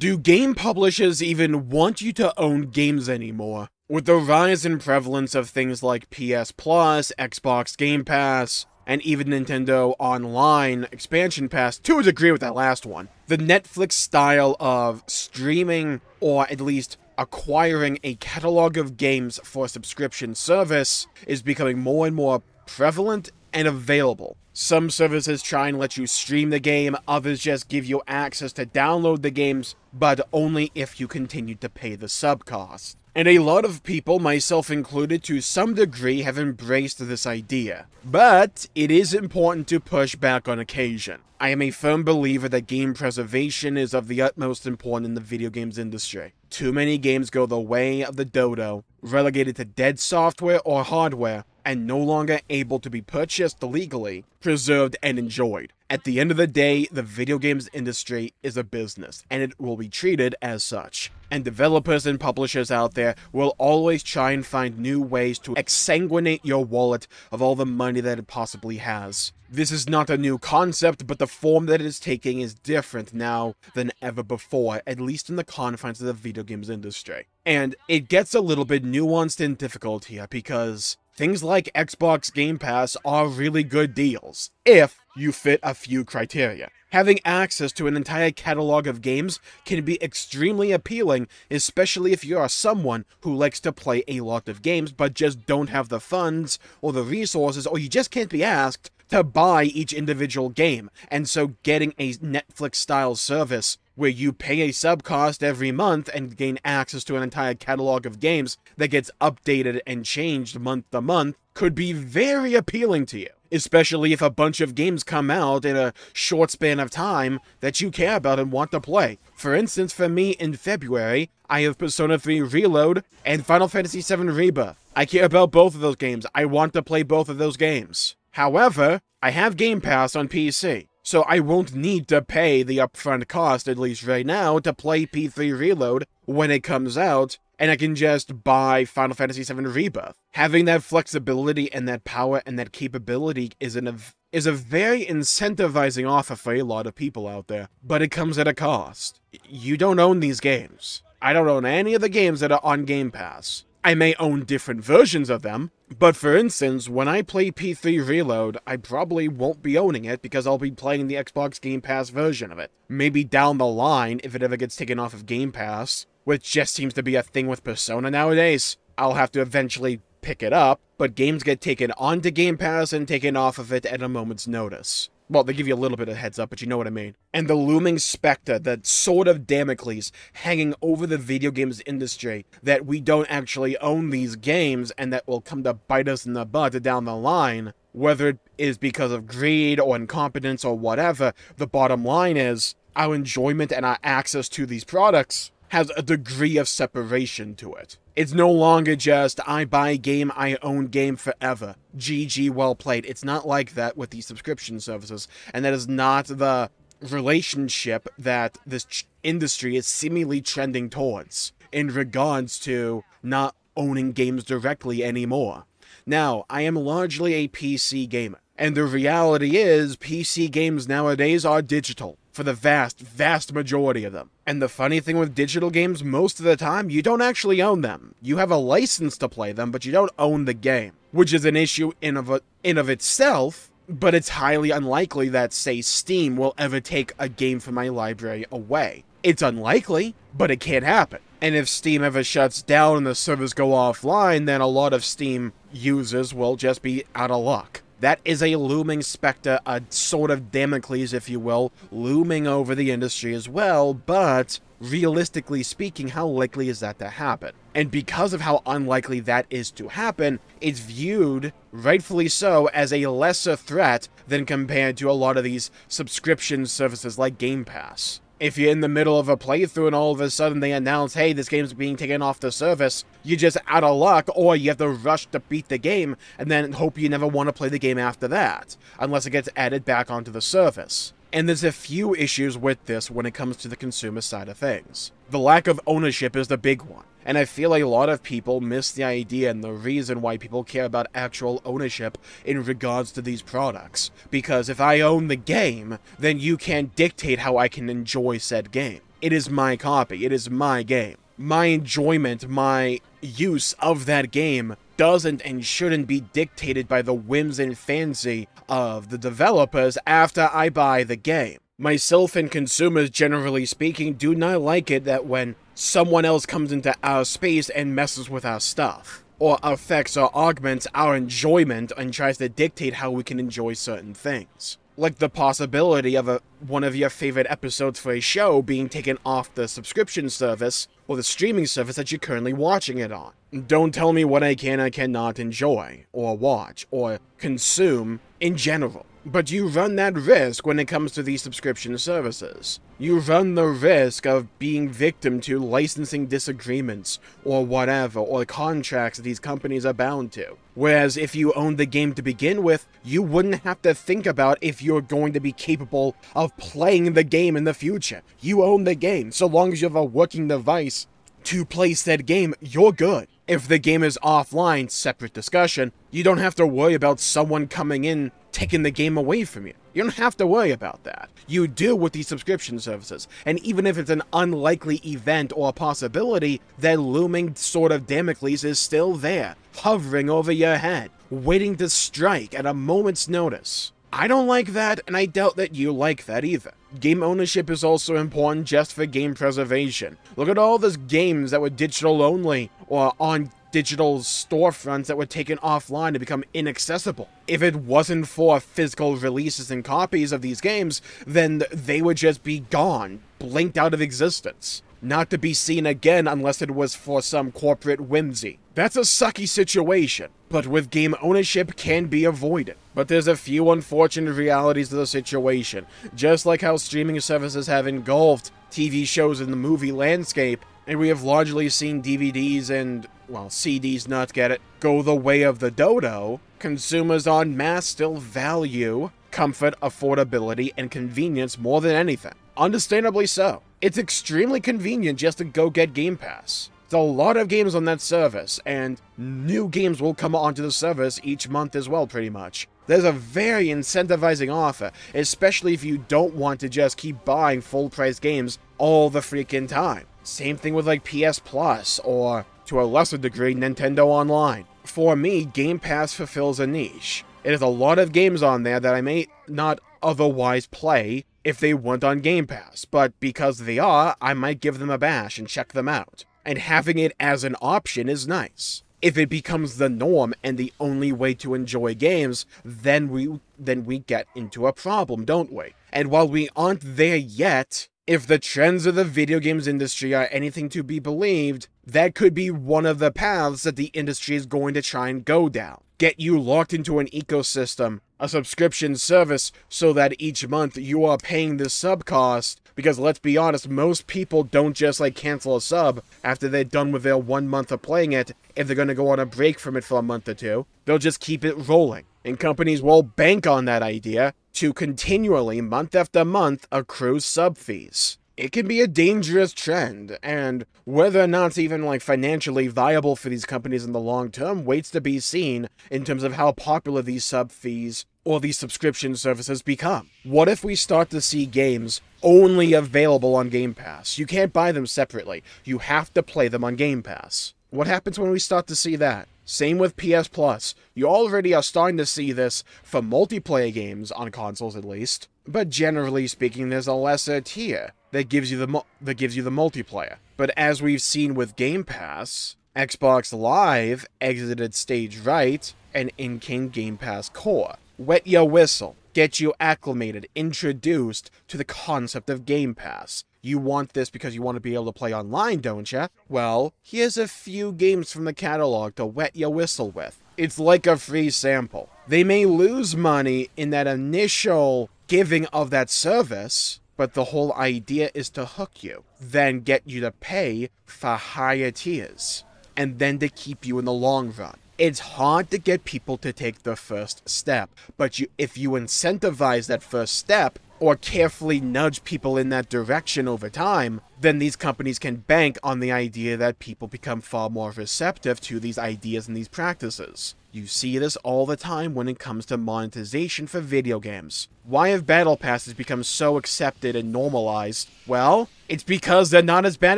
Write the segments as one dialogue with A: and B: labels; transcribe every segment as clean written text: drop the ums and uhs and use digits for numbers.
A: Do game publishers even want you to own games anymore? With the rise in prevalence of things like PS Plus, Xbox Game Pass, and even Nintendo Online Expansion Pass, to a degree with that last one, the Netflix style of streaming, or at least acquiring a catalog of games for a subscription service, is becoming more and more prevalent and available. Some services try and let you stream the game, others just give you access to download the games, but only if you continue to pay the sub cost. And a lot of people, myself included, to some degree have embraced this idea. But it is important to push back on occasion. I am a firm believer that game preservation is of the utmost importance in the video games industry. Too many games go the way of the dodo, relegated to dead software or hardware, and no longer able to be purchased legally, preserved, and enjoyed. At the end of the day, the video games industry is a business, and it will be treated as such. And developers and publishers out there will always try and find new ways to exsanguinate your wallet of all the money that it possibly has. This is not a new concept, but the form that it is taking is different now than ever before, at least in the confines of the video games industry. And it gets a little bit nuanced and difficult here, because things like Xbox Game Pass are really good deals, if you fit a few criteria. Having access to an entire catalog of games can be extremely appealing, especially if you are someone who likes to play a lot of games but just don't have the funds or the resources, or you just can't be asked to buy each individual game. And so getting a Netflix-style service where you pay a sub cost every month and gain access to an entire catalog of games that gets updated and changed month to month could be very appealing to you. Especially if a bunch of games come out in a short span of time that you care about and want to play. For instance, for me, in February, I have Persona 3 Reload and Final Fantasy 7 Rebirth. I care about both of those games. I want to play both of those games. However, I have Game Pass on PC, so I won't need to pay the upfront cost, at least right now, to play P3 Reload when it comes out, and I can just buy Final Fantasy VII Rebirth. Having that flexibility and that power and that capability is a very incentivizing offer for a lot of people out there, but it comes at a cost. You don't own these games. I don't own any of the games that are on Game Pass. I may own different versions of them, but for instance, when I play P3 Reload, I probably won't be owning it because I'll be playing the Xbox Game Pass version of it. Maybe down the line, if it ever gets taken off of Game Pass, which just seems to be a thing with Persona nowadays, I'll have to eventually pick it up, but games get taken onto Game Pass and taken off of it at a moment's notice. Well, they give you a little bit of heads up, but you know what I mean. And the looming specter, that sword of Damocles hanging over the video games industry, that we don't actually own these games and that will come to bite us in the butt down the line, whether it is because of greed or incompetence or whatever, the bottom line is our enjoyment and our access to these products has a degree of separation to it. It's no longer just, I buy a game, I own game forever. GG, well played. It's not like that with these subscription services, and that is not the relationship that this industry is seemingly trending towards in regards to not owning games directly anymore. Now, I am largely a PC gamer, and the reality is PC games nowadays are digital for the vast majority of them. And the funny thing with digital games, most of the time, you don't actually own them. You have a license to play them, but you don't own the game, which is an issue in of itself, but it's highly unlikely that, say, Steam will ever take a game from my library away. It's unlikely, but it can't happen. And if Steam ever shuts down and the servers go offline, then a lot of Steam users will just be out of luck. That is a looming specter, a sword of Damocles, if you will, looming over the industry as well, but realistically speaking, how likely is that to happen? And because of how unlikely that is to happen, it's viewed, rightfully so, as a lesser threat than compared to a lot of these subscription services like Game Pass. If you're in the middle of a playthrough and all of a sudden they announce, hey, this game's being taken off the service, you're just out of luck, or you have to rush to beat the game and then hope you never want to play the game after that, unless it gets added back onto the service. And there's a few issues with this when it comes to the consumer side of things. The lack of ownership is the big one. And I feel a lot of people miss the idea and the reason why people care about actual ownership in regards to these products. Because if I own the game, then you can't dictate how I can enjoy said game. It is my copy. It is my game. My enjoyment, my use of that game doesn't and shouldn't be dictated by the whims and fancy of the developers after I buy the game. Myself and consumers, generally speaking, do not like it that when someone else comes into our space and messes with our stuff, or affects or augments our enjoyment and tries to dictate how we can enjoy certain things. Like the possibility of one of your favorite episodes for a show being taken off the subscription service or the streaming service that you're currently watching it on. Don't tell me what I can or cannot enjoy, or watch, or consume in general. But you run that risk when it comes to these subscription services. You run the risk of being victim to licensing disagreements, or whatever, or contracts that these companies are bound to. Whereas if you owned the game to begin with, you wouldn't have to think about if you're going to be capable of playing the game in the future. You own the game, so long as you have a working device to play said game, you're good. If the game is offline, separate discussion, you don't have to worry about someone coming in taking the game away from you. You don't have to worry about that. You do with these subscription services, and even if it's an unlikely event or a possibility, that looming sword of Damocles is still there, hovering over your head, waiting to strike at a moment's notice. I don't like that, and I doubt that you like that either. Game ownership is also important just for game preservation. Look at all those games that were digital only, or on digital storefronts that were taken offline to become inaccessible. If it wasn't for physical releases and copies of these games, then they would just be gone, blinked out of existence. Not to be seen again unless it was for some corporate whimsy. That's a sucky situation, but with game ownership can be avoided. But there's a few unfortunate realities to the situation, just like how streaming services have engulfed TV shows in the movie landscape, and we have largely seen DVDs and, well, CDs not get it, go the way of the dodo. Consumers en masse still value comfort, affordability, and convenience more than anything. Understandably so. It's extremely convenient just to go get Game Pass. There's a lot of games on that service, and new games will come onto the service each month as well, pretty much. There's a very incentivizing offer, especially if you don't want to just keep buying full-price games all the freaking time. Same thing with like PS Plus, or to a lesser degree, Nintendo Online. For me, Game Pass fulfills a niche. It has a lot of games on there that I may not otherwise play if they weren't on Game Pass, but because they are, I might give them a bash and check them out. And having it as an option is nice. If it becomes the norm and the only way to enjoy games, then we get into a problem, don't we? And while we aren't there yet, if the trends of the video games industry are anything to be believed, that could be one of the paths that the industry is going to try and go down. Get you locked into an ecosystem, a subscription service, so that each month you are paying the sub cost, because let's be honest, most people don't just like cancel a sub after they're done with their 1 month of playing it if they're going to go on a break from it for a month or two. They'll just keep it rolling. And companies will bank on that idea to continually, month after month, accrue sub fees. It can be a dangerous trend, and whether or not it's even like financially viable for these companies in the long term waits to be seen in terms of how popular these sub fees or these subscription services become. What if we start to see games only available on Game Pass? You can't buy them separately. You have to play them on Game Pass. What happens when we start to see that? Same with PS Plus. You already are starting to see this for multiplayer games, on consoles at least. But generally speaking, there's a lesser tier that gives you the multiplayer. But as we've seen with Game Pass, Xbox Live exited stage right and in-came Game Pass Core. Wet your whistle, get you acclimated, introduced to the concept of Game Pass. You want this because you want to be able to play online, don't ya? Well, here's a few games from the catalog to wet your whistle with. It's like a free sample. They may lose money in that initial giving of that service, but the whole idea is to hook you, then get you to pay for higher tiers, and then to keep you in the long run. It's hard to get people to take the first step, but if you incentivize that first step, or carefully nudge people in that direction over time, then these companies can bank on the idea that people become far more receptive to these ideas and these practices. You see this all the time when it comes to monetization for video games. Why have battle passes become so accepted and normalized? Well, it's because they're not as bad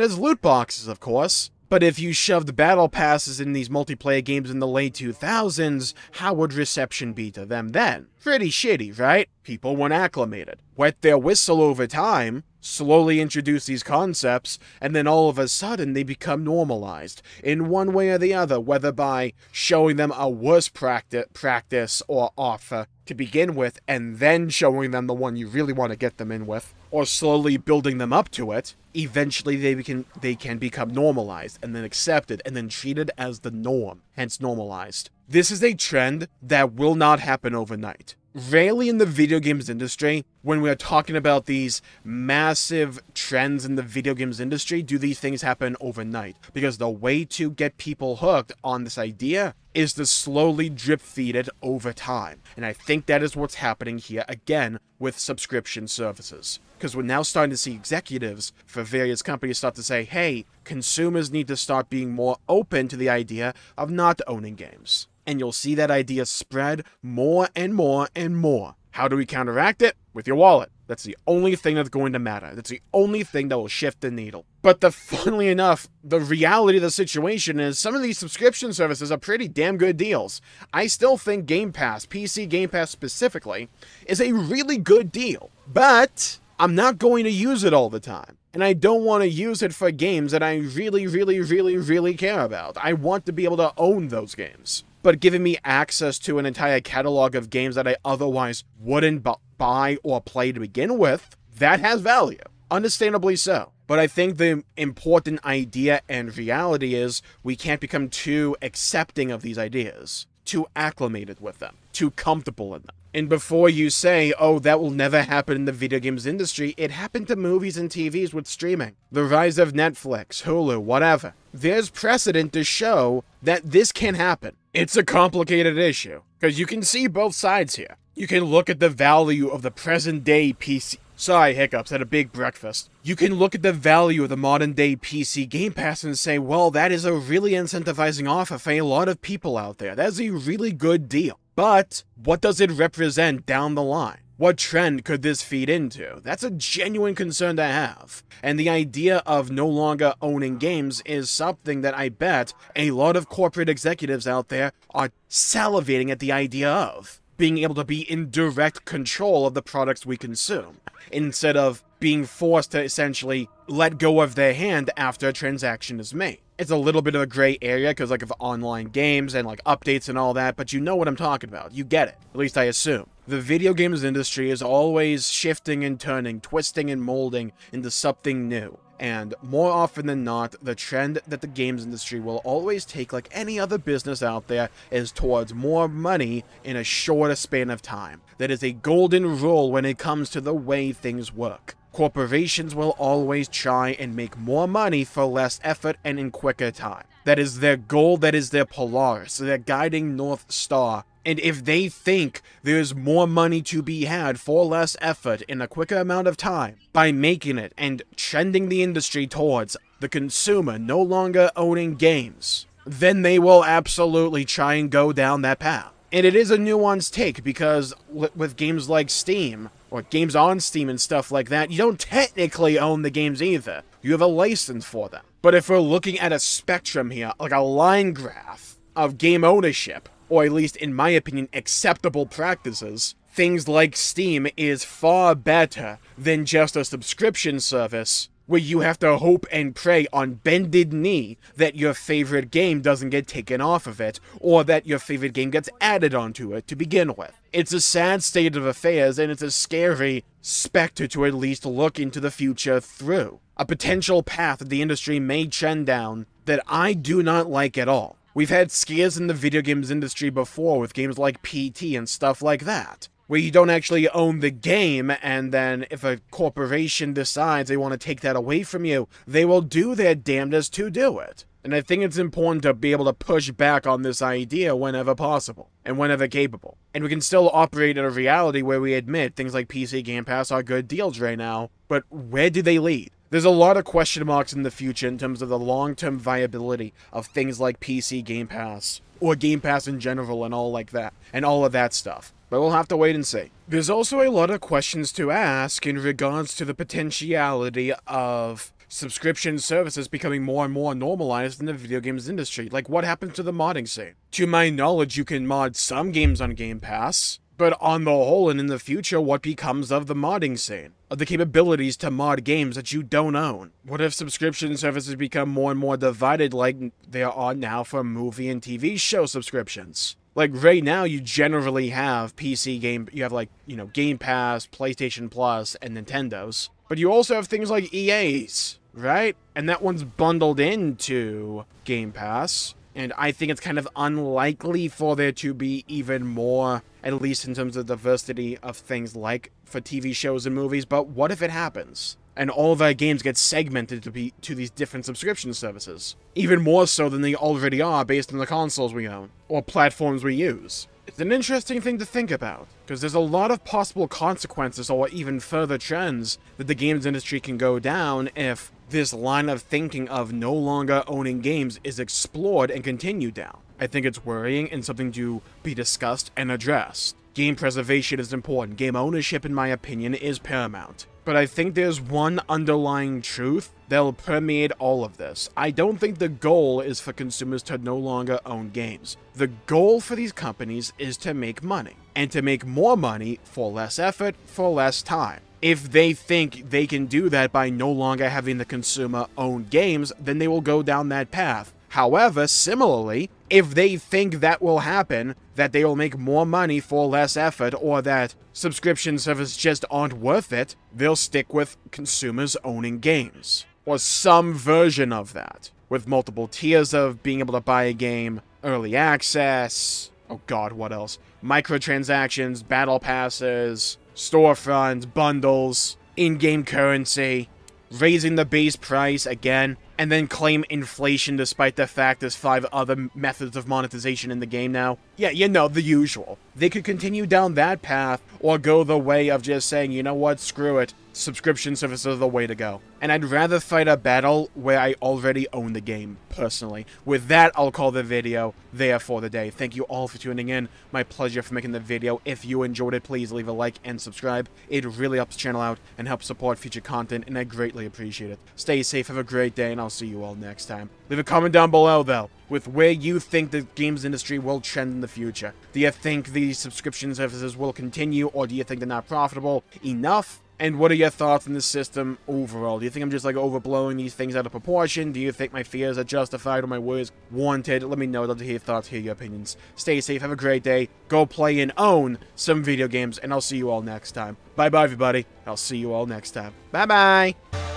A: as loot boxes, of course. But if you shoved battle passes in these multiplayer games in the late 2000s, how would reception be to them then? Pretty shitty, right? People weren't acclimated. Wet their whistle over time, slowly introduce these concepts, and then all of a sudden they become normalized, in one way or the other, whether by showing them a worse practice or offer to begin with, and then showing them the one you really want to get them in with, or slowly building them up to it. Eventually they can become normalized, and then accepted, and then treated as the norm, hence normalized. This is a trend that will not happen overnight. Rarely in the video games industry, when we are talking about these massive trends in the video games industry, do these things happen overnight. Because the way to get people hooked on this idea is to slowly drip feed it over time. And I think that is what's happening here again with subscription services. Because we're now starting to see executives for various companies start to say, hey, consumers need to start being more open to the idea of not owning games. And you'll see that idea spread more and more and more. How do we counteract it? With your wallet. That's the only thing that's going to matter. That's the only thing that will shift the needle. But funnily enough, the reality of the situation is some of these subscription services are pretty damn good deals. I still think Game Pass, PC Game Pass specifically, is a really good deal. But I'm not going to use it all the time. And I don't want to use it for games that I really care about. I want to be able to own those games. But giving me access to an entire catalog of games that I otherwise wouldn't buy or play to begin with, that has value. Understandably so. But I think the important idea and reality is we can't become too accepting of these ideas, too acclimated with them, too comfortable in them. And before you say, oh, that will never happen in the video games industry, it happened to movies and TVs with streaming. The rise of Netflix, Hulu, whatever. There's precedent to show that this can happen. It's a complicated issue, because you can see both sides here. You can look at the value of the present-day PC. Sorry, hiccups, had a big breakfast. You can look at the value of the modern-day PC Game Pass and say, well, that is a really incentivizing offer for a lot of people out there. That's a really good deal. But what does it represent down the line? What trend could this feed into? That's a genuine concern to have. And the idea of no longer owning games is something that I bet a lot of corporate executives out there are salivating at the idea of. Being able to be in direct control of the products we consume, instead of being forced to essentially let go of their hand after a transaction is made. It's a little bit of a gray area because of online games and updates and all that, but you know what I'm talking about. You get it. At least I assume. The video games industry is always shifting and turning, twisting and molding into something new. And more often than not, the trend that the games industry will always take, like any other business out there, is towards more money in a shorter span of time. That is a golden rule when it comes to the way things work. Corporations will always try and make more money for less effort and in quicker time. That is their goal, that is their Polaris, their guiding North Star. And if they think there's more money to be had for less effort in a quicker amount of time, by making it and trending the industry towards the consumer no longer owning games, then they will absolutely try and go down that path. And it is a nuanced take, because with games like Steam, or games on Steam and stuff like that, you don't technically own the games either. You have a license for them. But if we're looking at a spectrum here, like a line graph of game ownership, or at least, in my opinion, acceptable practices, things like Steam is far better than just a subscription service where you have to hope and pray on bended knee that your favorite game doesn't get taken off of it, or that your favorite game gets added onto it to begin with. It's a sad state of affairs, and it's a scary specter to at least look into the future through. A potential path that the industry may trend down that I do not like at all. We've had scares in the video games industry before with games like PT and stuff like that, where you don't actually own the game, and then if a corporation decides they want to take that away from you, they will do their damnedest to do it. And I think it's important to be able to push back on this idea whenever possible, and whenever capable. And we can still operate in a reality where we admit things like PC Game Pass are good deals right now, but where do they lead? There's a lot of question marks in the future in terms of the long-term viability of things like PC Game Pass, or Game Pass in general and all like that, and all of that stuff. But we'll have to wait and see. There's also a lot of questions to ask in regards to the potentiality of subscription services becoming more and more normalized in the video games industry. Like, what happens to the modding scene? To my knowledge, you can mod some games on Game Pass, but on the whole and in the future, what becomes of the modding scene? Of the capabilities to mod games that you don't own? What if subscription services become more and more divided like there are now for movie and TV show subscriptions? Like, right now, you generally have PC game, you have, like, you know, Game Pass, PlayStation Plus, and Nintendo's. But you also have things like EA's, right? And that one's bundled into Game Pass. And I think it's kind of unlikely for there to be even more, at least in terms of diversity of things like for TV shows and movies. But what if it happens? And all of our games get segmented to these different subscription services. Even more so than they already are based on the consoles we own, or platforms we use. It's an interesting thing to think about, because there's a lot of possible consequences or even further trends that the games industry can go down if this line of thinking of no longer owning games is explored and continued down. I think it's worrying and something to be discussed and addressed. Game preservation is important. Game ownership, in my opinion, is paramount. But I think there's one underlying truth that'll permeate all of this. I don't think the goal is for consumers to no longer own games. The goal for these companies is to make money, and to make more money for less effort, for less time. If they think they can do that by no longer having the consumer own games, then they will go down that path. However, similarly, if they think that will happen, that they will make more money for less effort, or that subscription services just aren't worth it, they'll stick with consumers owning games. Or some version of that, with multiple tiers of being able to buy a game, early access, oh god, what else? Microtransactions, battle passes, storefronts, bundles, in-game currency, raising the base price again, and then claim inflation despite the fact there's 5 other methods of monetization in the game now. Yeah, you know, the usual. They could continue down that path, or go the way of just saying, you know what, screw it, subscription services are the way to go. And I'd rather fight a battle where I already own the game, personally. With that, I'll call the video there for the day. Thank you all for tuning in. My pleasure for making the video. If you enjoyed it, please leave a like and subscribe. It really helps the channel out and helps support future content, and I greatly appreciate it. Stay safe, have a great day, and I'll see you all next time. Leave a comment down below, though, with where you think the games industry will trend in the future. Do you think these subscription services will continue, or do you think they're not profitable enough? And what are your thoughts on this system overall? Do you think I'm just, like, overblowing these things out of proportion? Do you think my fears are justified or my words warranted? Let me know. I'd love to hear your thoughts, hear your opinions. Stay safe, have a great day, go play and own some video games, and I'll see you all next time. Bye-bye, everybody. I'll see you all next time. Bye-bye!